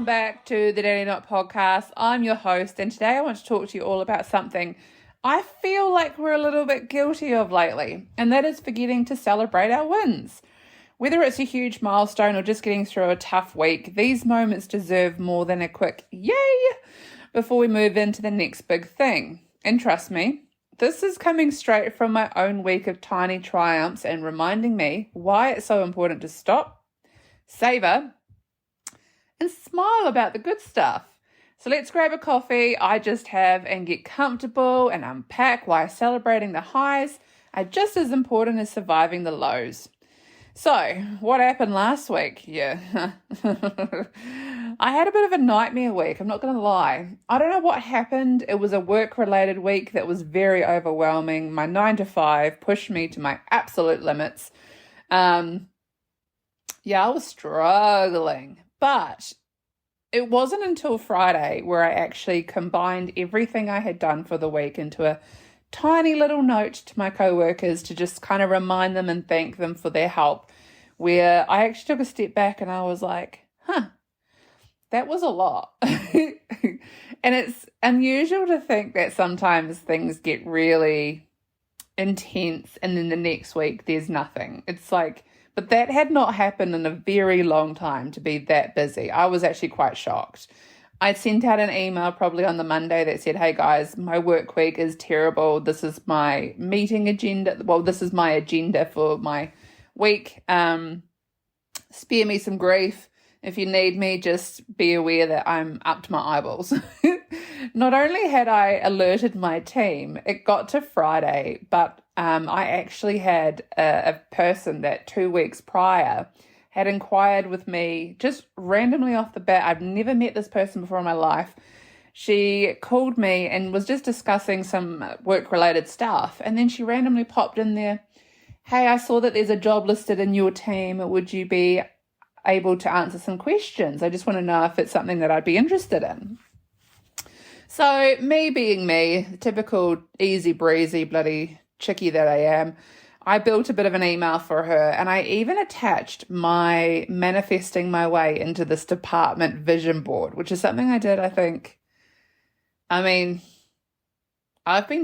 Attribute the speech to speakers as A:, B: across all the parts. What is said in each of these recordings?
A: back to the Daily Not podcast. I'm your host, and today I want to talk to you all about something I feel like we're a little bit guilty of lately, and that is forgetting to celebrate our wins. Whether it's a huge milestone or just getting through a tough week, these moments deserve more than a quick yay before we move into the next big thing. And trust me, this is coming straight from my own week of tiny triumphs and reminding me why it's so important to stop, savor, and smile about the good stuff. So let's grab a coffee I just have and get comfortable and unpack why celebrating the highs are just as important as surviving the lows. So, what happened last week? Yeah. I had a bit of a nightmare week, I'm not going to lie. I don't know what happened. It was a work-related week that was very overwhelming. My 9 to 5 pushed me to my absolute limits. I was struggling. But it wasn't until Friday where I actually combined everything I had done for the week into a tiny little note to my co-workers to just kind of remind them and thank them for their help, where I actually took a step back and I was like, that was a lot. And it's unusual to think that sometimes things get really intense and then the next week there's nothing. It's like, but that had not happened in a very long time to be that busy. I was actually quite shocked. I'd sent out an email probably on the Monday that said, hey guys, my work week is terrible. This is my meeting agenda. Well, this is my agenda for my week. Spare me some grief. If you need me, just be aware that I'm up to my eyeballs. Not only had I alerted my team, it got to Friday, but I actually had a person that 2 weeks prior had inquired with me just randomly off the bat. I've never met this person before in my life. She called me and was just discussing some work-related stuff, and then she randomly popped in there, hey, I saw that there's a job listed in your team. Would you be able to answer some questions? I just want to know if it's something that I'd be interested in. So me being me, typical easy breezy bloody chickie that I am, I built a bit of an email for her, and I even attached my manifesting my way into this department vision board, which is something I did, I've been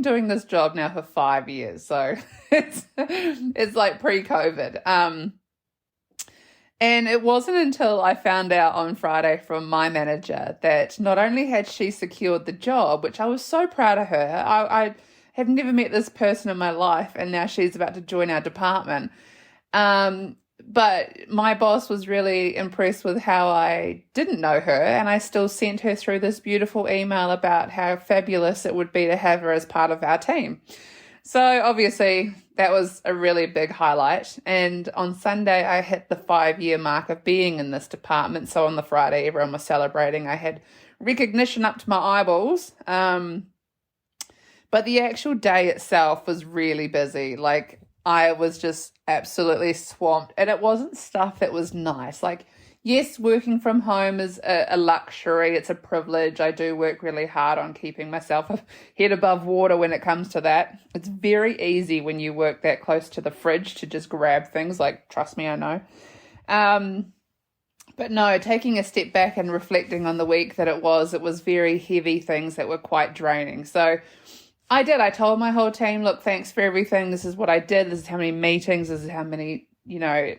A: doing this job now for 5 years, so it's like pre-COVID. And it wasn't until I found out on Friday from my manager that not only had she secured the job, which I was so proud of her, I have never met this person in my life, and now she's about to join our department. But my boss was really impressed with how I didn't know her, and I still sent her through this beautiful email about how fabulous it would be to have her as part of our team. So obviously that was a really big highlight. And on Sunday, I hit the 5-year mark of being in this department. So on the Friday, everyone was celebrating. I had recognition up to my eyeballs. But the actual day itself was really busy. Like, I was just absolutely swamped. And it wasn't stuff that was nice. Like, yes, working from home is a luxury. It's a privilege. I do work really hard on keeping myself head above water when it comes to that. It's very easy when you work that close to the fridge to just grab things. Like, trust me, I know. But no, taking a step back and reflecting on the week that it was very heavy things that were quite draining. So I told my whole team, look, thanks for everything. This is what I did. This is how many meetings. This is how many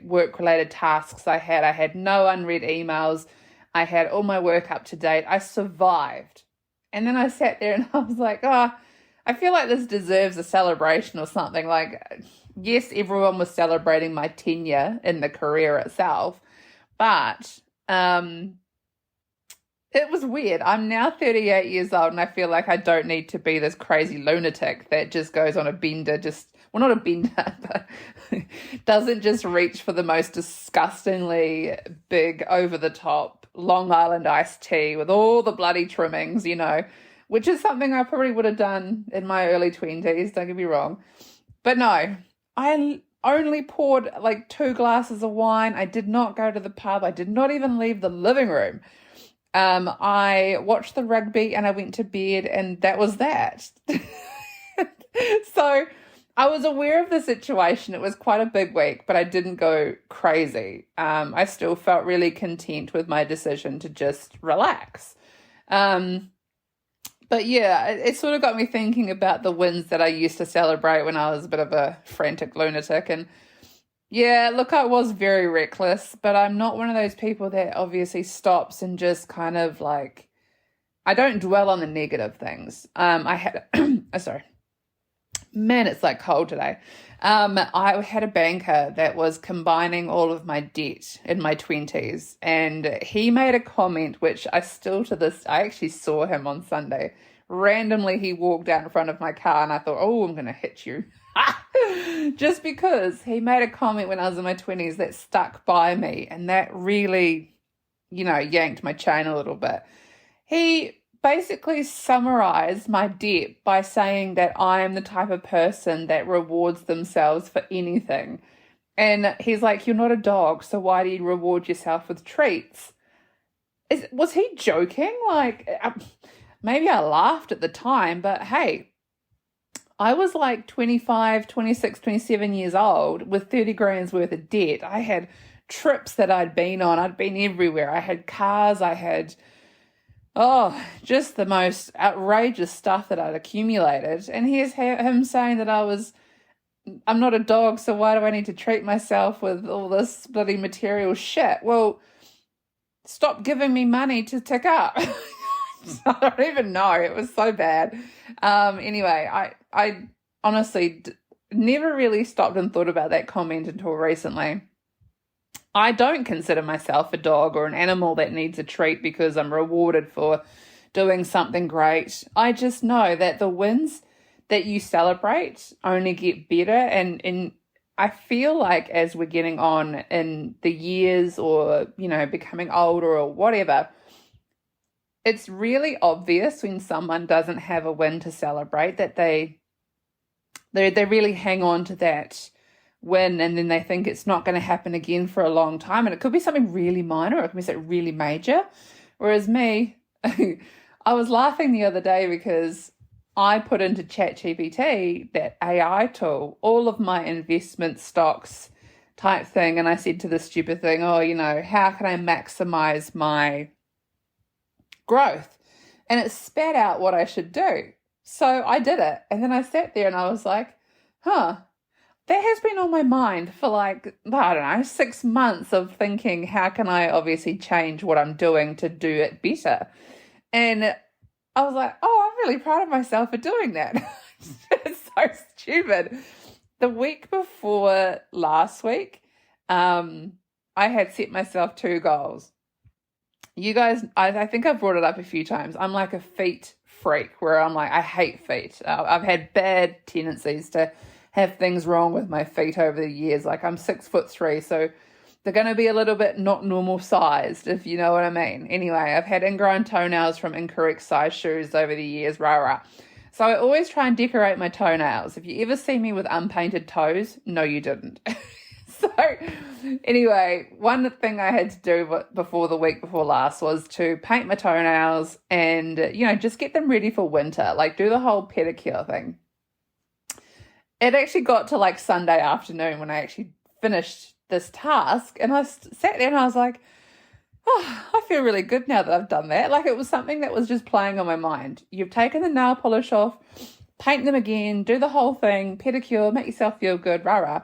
A: work-related tasks I had. I had no unread emails. I had all my work up to date. I survived. And then I sat there and I was like, I feel like this deserves a celebration or something. Like, yes, everyone was celebrating my tenure in the career itself, but it was weird. I'm now 38 years old, and I feel like I don't need to be this crazy lunatic that just goes on a bender, not a bender, but doesn't just reach for the most disgustingly big, over-the-top Long Island iced tea with all the bloody trimmings, which is something I probably would have done in my early 20s, don't get me wrong. But no, I only poured like 2 glasses of wine. I did not go to the pub. I did not even leave the living room. I watched the rugby and I went to bed, and that was that. So I was aware of the situation. It was quite a big week, but I didn't go crazy. I still felt really content with my decision to just relax. Um, but yeah, it sort of got me thinking about the wins that I used to celebrate when I was a bit of a frantic lunatic. And yeah, look, I was very reckless, but I'm not one of those people that obviously stops and just kind of like, I don't dwell on the negative things. I had, sorry, man, it's like cold today. I had a banker that was combining all of my debt in my 20s, and he made a comment which I actually saw him on Sunday. Randomly, he walked out in front of my car, and I thought, oh, I'm going to hit you. Just because he made a comment when I was in my 20s that stuck by me, and that really, yanked my chain a little bit. He basically summarized my debt by saying that I am the type of person that rewards themselves for anything. And he's like, you're not a dog, so why do you reward yourself with treats? Was he joking? Like, maybe I laughed at the time, but hey, I was like 25, 26, 27 years old with 30 grand's worth of debt. I had trips that I'd been on. I'd been everywhere. I had cars. I had just the most outrageous stuff that I'd accumulated. And here's him saying that I'm not a dog, so why do I need to treat myself with all this bloody material shit? Well, stop giving me money to tick up. I don't even know. It was so bad. Anyway, I honestly never really stopped and thought about that comment until recently. I don't consider myself a dog or an animal that needs a treat because I'm rewarded for doing something great. I just know that the wins that you celebrate only get better. And I feel like as we're getting on in the years or, becoming older or whatever, it's really obvious when someone doesn't have a win to celebrate that they really hang on to that win, and then they think it's not going to happen again for a long time. And it could be something really minor, or it could be something really major. Whereas me, I was laughing the other day because I put into ChatGPT, that AI tool, all of my investment stocks type thing. And I said to the stupid thing, how can I maximize my growth? And it spat out what I should do. So I did it. And then I sat there and I was like, that has been on my mind for like, I don't know, 6 months of thinking, how can I obviously change what I'm doing to do it better? And I was like, I'm really proud of myself for doing that. It's so stupid. The week before last week, I had set myself 2 goals. You guys, I think I've brought it up a few times. I'm like a feet freak where I'm like, I hate feet. I've had bad tendencies to have things wrong with my feet over the years. Like I'm 6'3", so they're going to be a little bit not normal sized, if you know what I mean. Anyway, I've had ingrown toenails from incorrect size shoes over the years, rah. So I always try and decorate my toenails. If you ever see me with unpainted toes, no, you didn't. So anyway, one thing I had to do before the week before last was to paint my toenails and, just get them ready for winter, like do the whole pedicure thing. It actually got to like Sunday afternoon when I actually finished this task, and I sat there and I was like, I feel really good now that I've done that. Like it was something that was just playing on my mind. You've taken the nail polish off, paint them again, do the whole thing, pedicure, make yourself feel good, rah.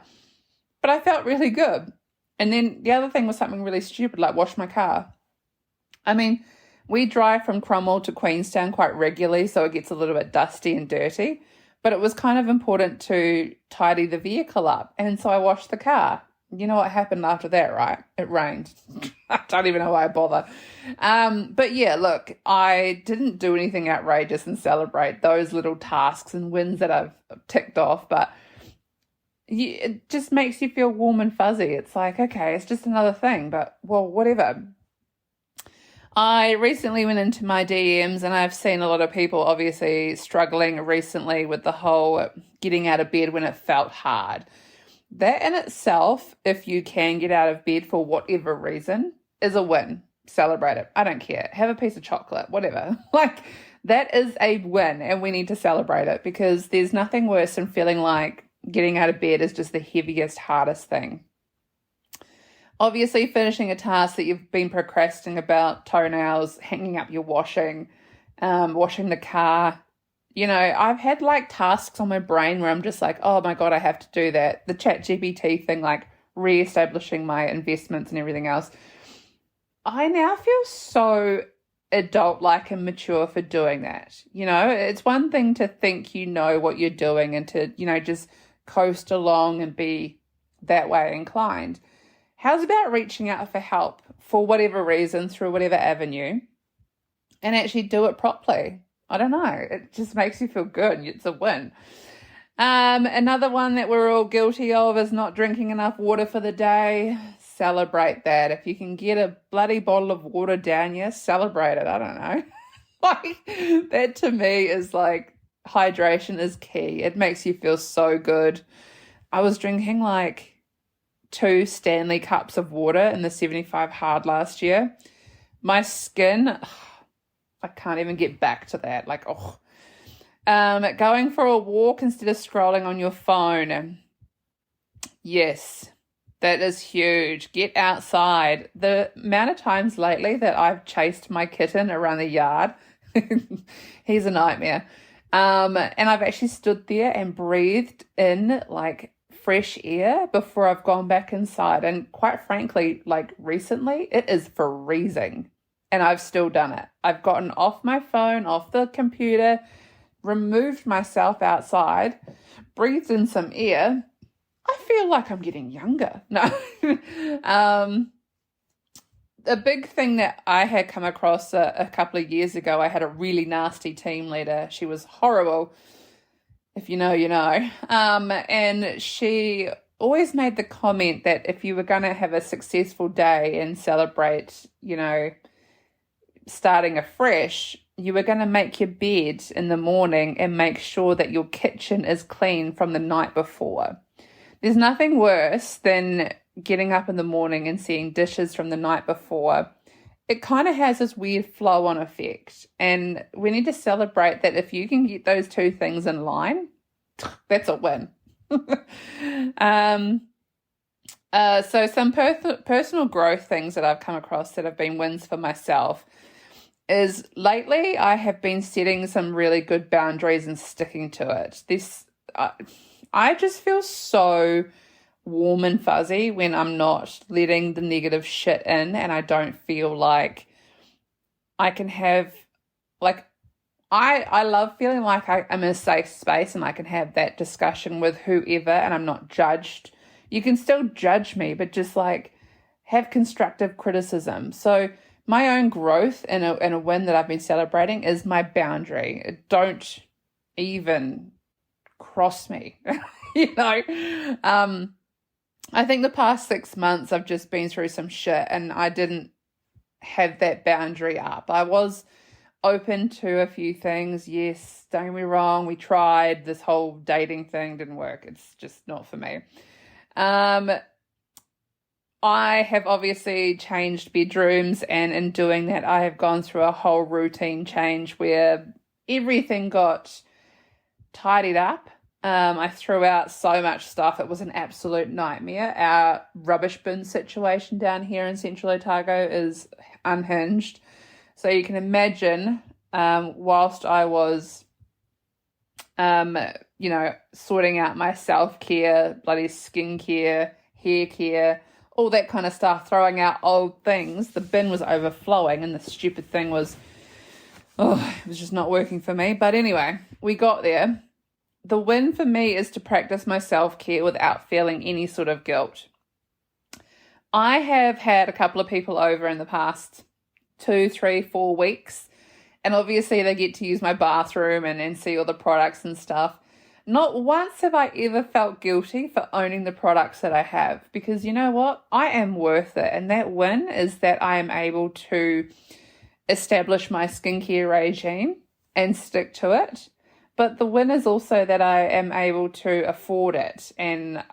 A: But I felt really good. And then the other thing was something really stupid, like wash my car. I mean, we drive from Cromwell to Queenstown quite regularly, so it gets a little bit dusty and dirty. But it was kind of important to tidy the vehicle up. And so I washed the car. You know what happened after that, right? It rained. I don't even know why I bother. But yeah, look, I didn't do anything outrageous and celebrate those little tasks and wins that I've ticked off. But it just makes you feel warm and fuzzy. It's like, okay, it's just another thing. But, well, whatever. I recently went into my DMs and I've seen a lot of people obviously struggling recently with the whole getting out of bed when it felt hard. That in itself, if you can get out of bed for whatever reason, is a win. Celebrate it. I don't care. Have a piece of chocolate, whatever. That is a win and we need to celebrate it because there's nothing worse than feeling like getting out of bed is just the heaviest, hardest thing. Obviously, finishing a task that you've been procrastinating about, toenails, hanging up your washing, washing the car. You know, I've had like tasks on my brain where I'm just like, oh my God, I have to do that. The ChatGPT thing, like re-establishing my investments and everything else. I now feel so adult-like and mature for doing that. You know, it's one thing to think you know what you're doing and to, you know, just coast along and be that way inclined. How's about reaching out for help for whatever reason, through whatever avenue, and actually do it properly? I don't know. It just makes you feel good. It's a win. Another one that we're all guilty of is not drinking enough water for the day. Celebrate that. If you can get a bloody bottle of water down you, celebrate it. I don't know. Like, that to me is like, hydration is key. It makes you feel so good. I was drinking like 2 Stanley cups of water in the 75 hard last year. My skin, I can't even get back to that. Like, going for a walk instead of scrolling on your phone. Yes, that is huge. Get outside. The amount of times lately that I've chased my kitten around the yard, he's a nightmare. And I've actually stood there and breathed in like fresh air before I've gone back inside. And quite frankly, like recently, it is freezing. And I've still done it. I've gotten off my phone, off the computer, removed myself outside, breathed in some air. I feel like I'm getting younger. No. A big thing that I had come across a couple of years ago, I had a really nasty team leader. She was horrible. If you know, you know. And she always made the comment that if you were going to have a successful day and celebrate, you know, starting afresh, you were going to make your bed in the morning and make sure that your kitchen is clean from the night before. There's nothing worse than getting up in the morning and seeing dishes from the night before. It kind of has this weird flow-on effect, and we need to celebrate that. If you can get those two things in line, that's a win. So some personal growth things that I've come across that have been wins for myself is lately I have been setting some really good boundaries and sticking to it. I just feel so warm and fuzzy when I'm not letting the negative shit in, and I don't feel like I can have, like, I love feeling like I'm in a safe space and I can have that discussion with whoever and I'm not judged. You can still judge me, but just like have constructive criticism. So my own growth and a win that I've been celebrating is my boundary. Don't even cross me, you know. I think the past 6 months I've just been through some shit and I didn't have that boundary up. I was open to a few things. Yes, don't get me wrong. We tried this whole dating thing, didn't work. It's just not for me. I have obviously changed bedrooms, and in doing that, I have gone through a whole routine change where everything got tidied up. I threw out so much stuff. It was an absolute nightmare. Our rubbish bin situation down here in Central Otago is unhinged. So you can imagine, whilst I was, sorting out my self-care, bloody skincare, hair care, all that kind of stuff, throwing out old things, the bin was overflowing and the stupid thing was, it was just not working for me. But anyway, we got there. The win for me is to practice my self-care without feeling any sort of guilt. I have had a couple of people over in the past 2, 3, 4 weeks, and obviously they get to use my bathroom and see all the products and stuff. Not once have I ever felt guilty for owning the products that I have, because you know what? I am worth it, and that win is that I am able to establish my skincare regime and stick to it. But the win is also that I am able to afford it, and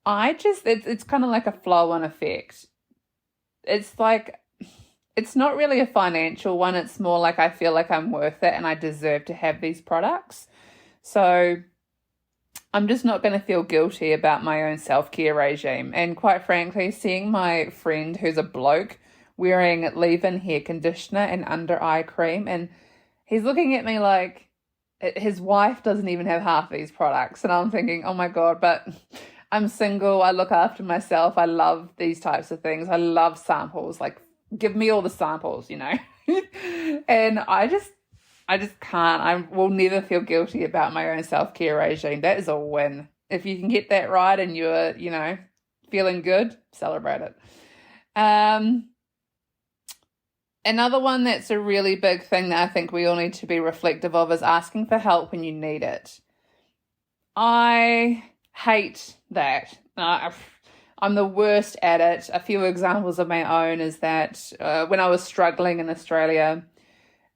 A: it's kind of like a flow-on effect. It's like, it's not really a financial one. It's more like I feel like I'm worth it and I deserve to have these products. So I'm just not going to feel guilty about my own self-care regime. And quite frankly, seeing my friend who's a bloke wearing leave-in hair conditioner and under eye cream, and he's looking at me like his wife doesn't even have half these products. And I'm thinking, oh my God, but I'm single. I look after myself. I love these types of things. I love samples. Like, give me all the samples, And I just can't. I will never feel guilty about my own self-care regime. That is a win. If you can get that right and you're, feeling good, celebrate it. Another one that's a really big thing that I think we all need to be reflective of is asking for help when you need it. I hate that. I'm the worst at it. A few examples of my own is that when I was struggling in Australia,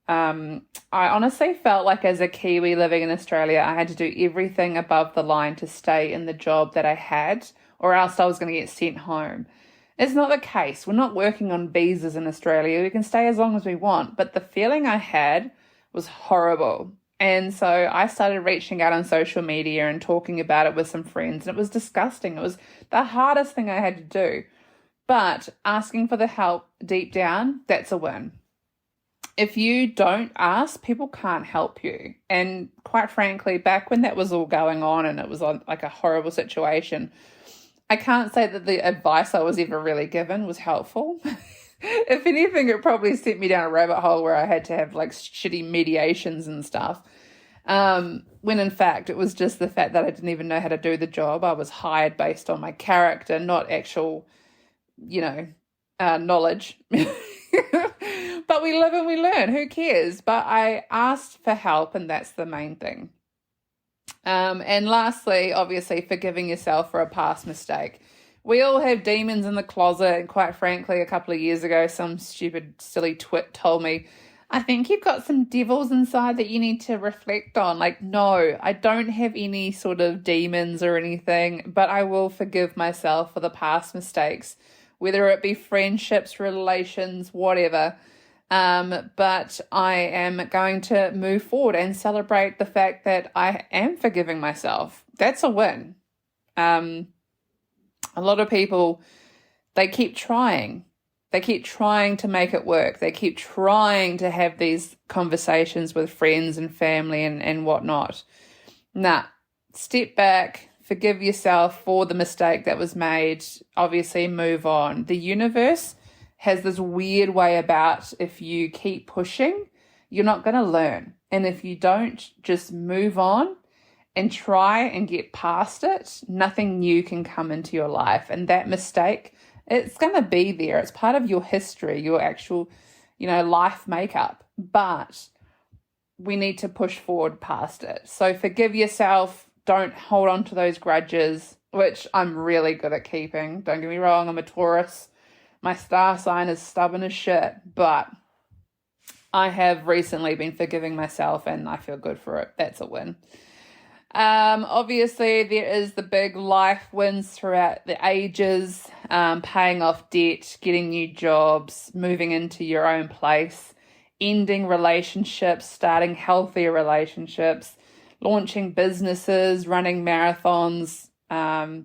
A: I honestly felt like as a Kiwi living in Australia, I had to do everything above the line to stay in the job that I had, or else I was going to get sent home. It's not the case. We're not working on visas in Australia. We can stay as long as we want. But the feeling I had was horrible. And so I started reaching out on social media and talking about it with some friends. And it was disgusting. It was the hardest thing I had to do. But asking for the help deep down, that's a win. If you don't ask, people can't help you. And quite frankly, back when that was all going on and it was like a horrible situation, I can't say that the advice I was ever really given was helpful. If anything, it probably sent me down a rabbit hole where I had to have like shitty mediations and stuff. When in fact, it was just the fact that I didn't even know how to do the job. I was hired based on my character, not actual, knowledge. But we live and we learn. Who cares? But I asked for help, and that's the main thing. And lastly, obviously, forgiving yourself for a past mistake. We all have demons in the closet, and quite frankly, a couple of years ago, some stupid, silly twit told me, I think you've got some devils inside that you need to reflect on. Like, no, I don't have any sort of demons or anything, but I will forgive myself for the past mistakes, whether it be friendships, relations, whatever. But I am going to move forward and celebrate the fact that I am forgiving myself. That's a win. A lot of people, they keep trying. They keep trying to make it work. They keep trying to have these conversations with friends and family and whatnot. Nah, step back, forgive yourself for the mistake that was made. Obviously, move on. The universe has this weird way about if you keep pushing, you're not going to learn. And if you don't just move on and try and get past it, nothing new can come into your life. And that mistake, it's going to be there. It's part of your history, your actual, life makeup. But we need to push forward past it. So forgive yourself. Don't hold on to those grudges, which I'm really good at keeping. Don't get me wrong, I'm a Taurus. My star sign is stubborn as shit, but I have recently been forgiving myself and I feel good for it. That's a win. Obviously, there is the big life wins throughout the ages, paying off debt, getting new jobs, moving into your own place, ending relationships, starting healthier relationships, launching businesses, running marathons.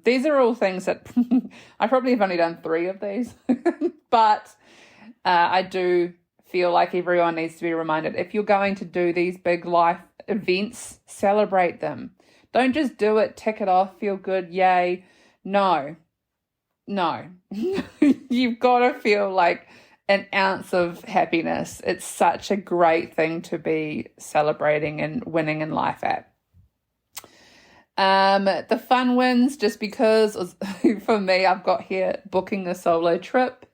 A: These are all things that I probably have only done 3 of these, but I do feel like everyone needs to be reminded, if you're going to do these big life events, celebrate them. Don't just do it, tick it off, feel good, yay. No. You've got to feel like an ounce of happiness. It's such a great thing to be celebrating and winning in life at. The fun wins, just because for me, I've got here booking a solo trip.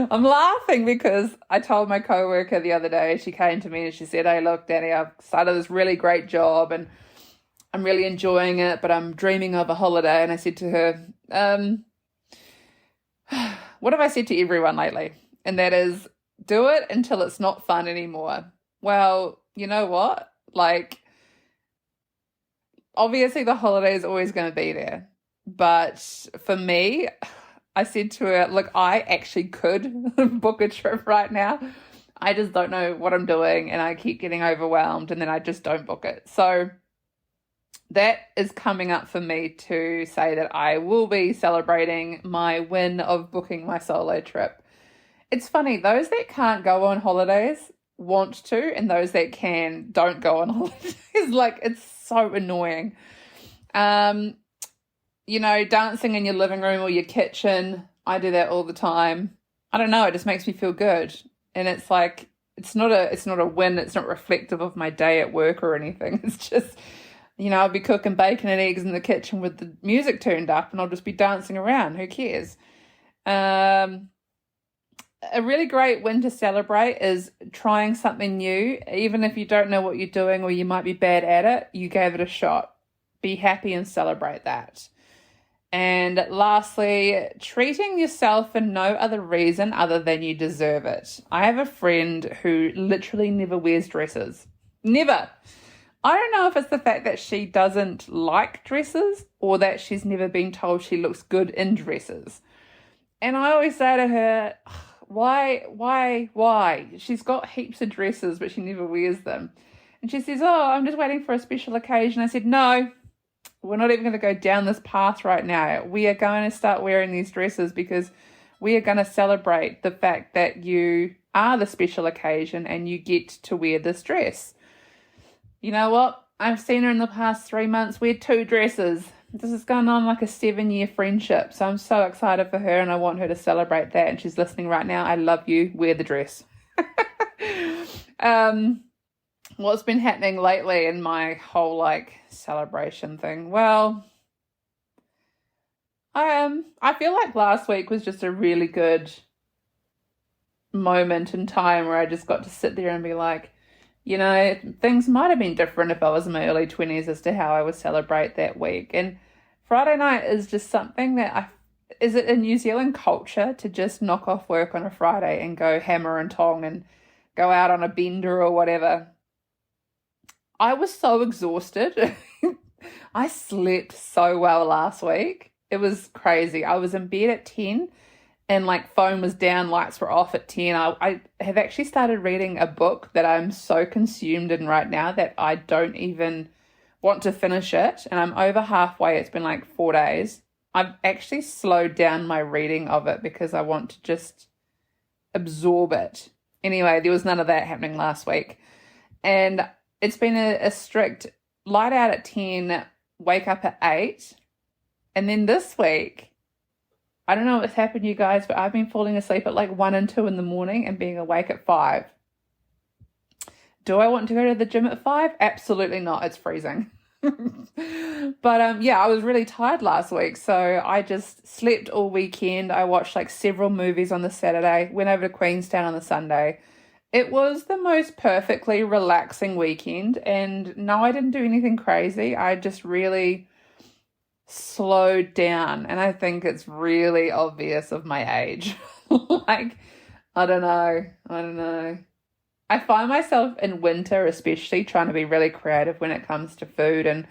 A: I'm laughing because I told my coworker the other day, she came to me and she said, hey, look, Danny, I've started this really great job and I'm really enjoying it, but I'm dreaming of a holiday. And I said to her, what have I said to everyone lately? And that is, do it until it's not fun anymore. Well, you know what? Like, obviously the holiday is always going to be there. But for me, I said to her, look, I actually could book a trip right now. I just don't know what I'm doing and I keep getting overwhelmed and then I just don't book it. So that is coming up for me to say that I will be celebrating my win of booking my solo trip. It's funny, those that can't go on holidays want to, and those that can don't go on holidays. Like, it's so annoying. Dancing in your living room or your kitchen, I do that all the time. I don't know, it just makes me feel good. And it's like, it's not a win, it's not reflective of my day at work or anything. It's just, I'll be cooking bacon and eggs in the kitchen with the music turned up and I'll just be dancing around. Who cares? A really great win to celebrate is trying something new. Even if you don't know what you're doing or you might be bad at it, you gave it a shot. Be happy and celebrate that. And lastly, treating yourself for no other reason other than you deserve it. I have a friend who literally never wears dresses. Never. I don't know if it's the fact that she doesn't like dresses or that she's never been told she looks good in dresses. And I always say to her, why? She's got heaps of dresses, but she never wears them. And she says, I'm just waiting for a special occasion. I said, no, we're not even going to go down this path right now. We are going to start wearing these dresses because we are going to celebrate the fact that you are the special occasion and you get to wear this dress. You know what? I've seen her in the past 3 months wear 2 dresses. This is going on like a 7-year friendship. So I'm so excited for her and I want her to celebrate that. And she's listening right now. I love you. Wear the dress. What's been happening lately in my whole celebration thing? Well, I feel like last week was just a really good moment in time where I just got to sit there and be like, things might have been different if I was in my early 20s as to how I would celebrate that week. And Friday night is just something that is it in New Zealand culture to just knock off work on a Friday and go hammer and tong and go out on a bender or whatever. I was so exhausted. I slept so well last week. It was crazy. I was in bed at 10 and phone was down, lights were off at 10. I have actually started reading a book that I'm so consumed in right now that I don't even want to finish it. And I'm over halfway. It's been 4 days. I've actually slowed down my reading of it because I want to just absorb it. Anyway, there was none of that happening last week. And it's been a strict light out at 10, wake up at 8. And then this week, I don't know what's happened, you guys, but I've been falling asleep at 1 and 2 in the morning and being awake at 5. Do I want to go to the gym at 5? Absolutely not. It's freezing. But I was really tired last week. So I just slept all weekend. I watched several movies on the Saturday, went over to Queenstown on the Sunday. It was the most perfectly relaxing weekend. And no, I didn't do anything crazy. I just really slowed down, and I think it's really obvious of my age. I don't know. I find myself in winter especially trying to be really creative when it comes to food, and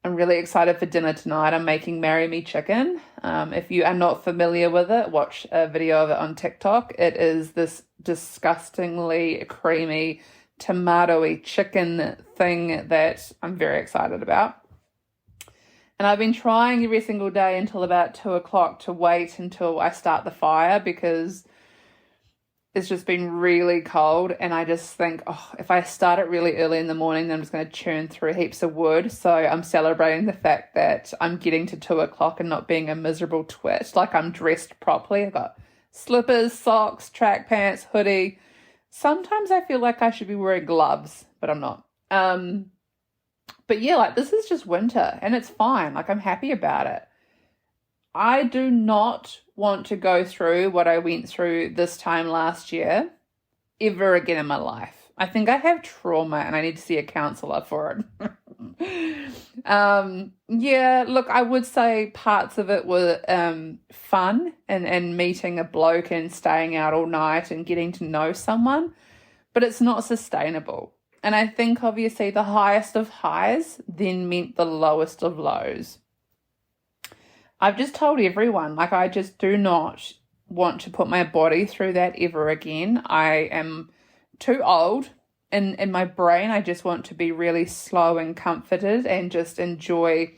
A: I'm really excited for dinner tonight. I'm making Marry Me chicken. If you are not familiar with it, watch a video of it on TikTok. It is this disgustingly creamy, tomato-y chicken thing that I'm very excited about. And I've been trying every single day until about 2 o'clock to wait until I start the fire because it's just been really cold. And I just think, if I start it really early in the morning, then I'm just going to churn through heaps of wood. So I'm celebrating the fact that I'm getting to 2 o'clock and not being a miserable twit. I'm dressed properly. I've got slippers, socks, track pants, hoodie. Sometimes I feel like I should be wearing gloves, but I'm not. But yeah, this is just winter and it's fine. I'm happy about it. I do not want to go through what I went through this time last year ever again in my life. I think I have trauma and I need to see a counselor for it. Look, I would say parts of it were fun and meeting a bloke and staying out all night and getting to know someone, but it's not sustainable. And I think obviously the highest of highs then meant the lowest of lows. I've just told everyone, I just do not want to put my body through that ever again. I am too old. In my brain, I just want to be really slow and comforted and just enjoy,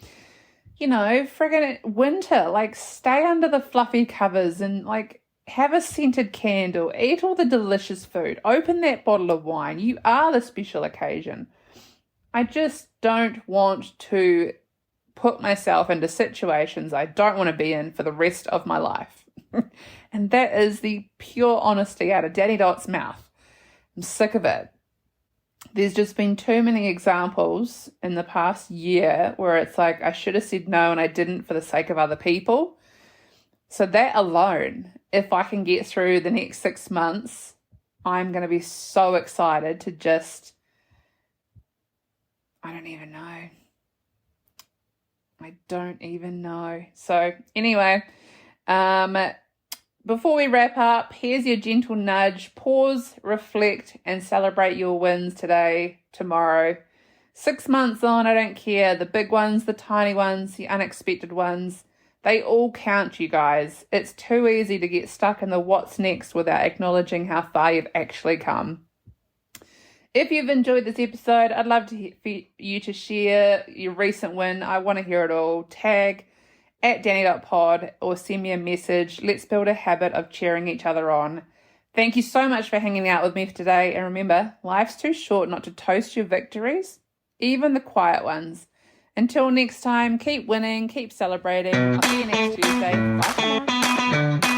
A: friggin' winter. Like, stay under the fluffy covers and, like, have a scented candle, eat all the delicious food, open that bottle of wine. You are the special occasion. I just don't want to put myself into situations I don't want to be in for the rest of my life. And that is the pure honesty out of Danny Dot's mouth. I'm sick of it. There's just been too many examples in the past year where it's like I should have said no and I didn't for the sake of other people. So that alone, if I can get through the next 6 months, I'm going to be so excited to just, I don't even know. So anyway, before we wrap up, here's your gentle nudge. Pause, reflect, and celebrate your wins today, tomorrow. 6 months on, I don't care. The big ones, the tiny ones, the unexpected ones, they all count, you guys. It's too easy to get stuck in the what's next without acknowledging how far you've actually come. If you've enjoyed this episode, I'd love for you to share your recent win. I want to hear it all. Tag @Danny.pod or send me a message. Let's build a habit of cheering each other on. Thank you so much for hanging out with me today. And remember, life's too short not to toast your victories, even the quiet ones. Until next time, keep winning, keep celebrating. I'll see you next Tuesday. Bye for now.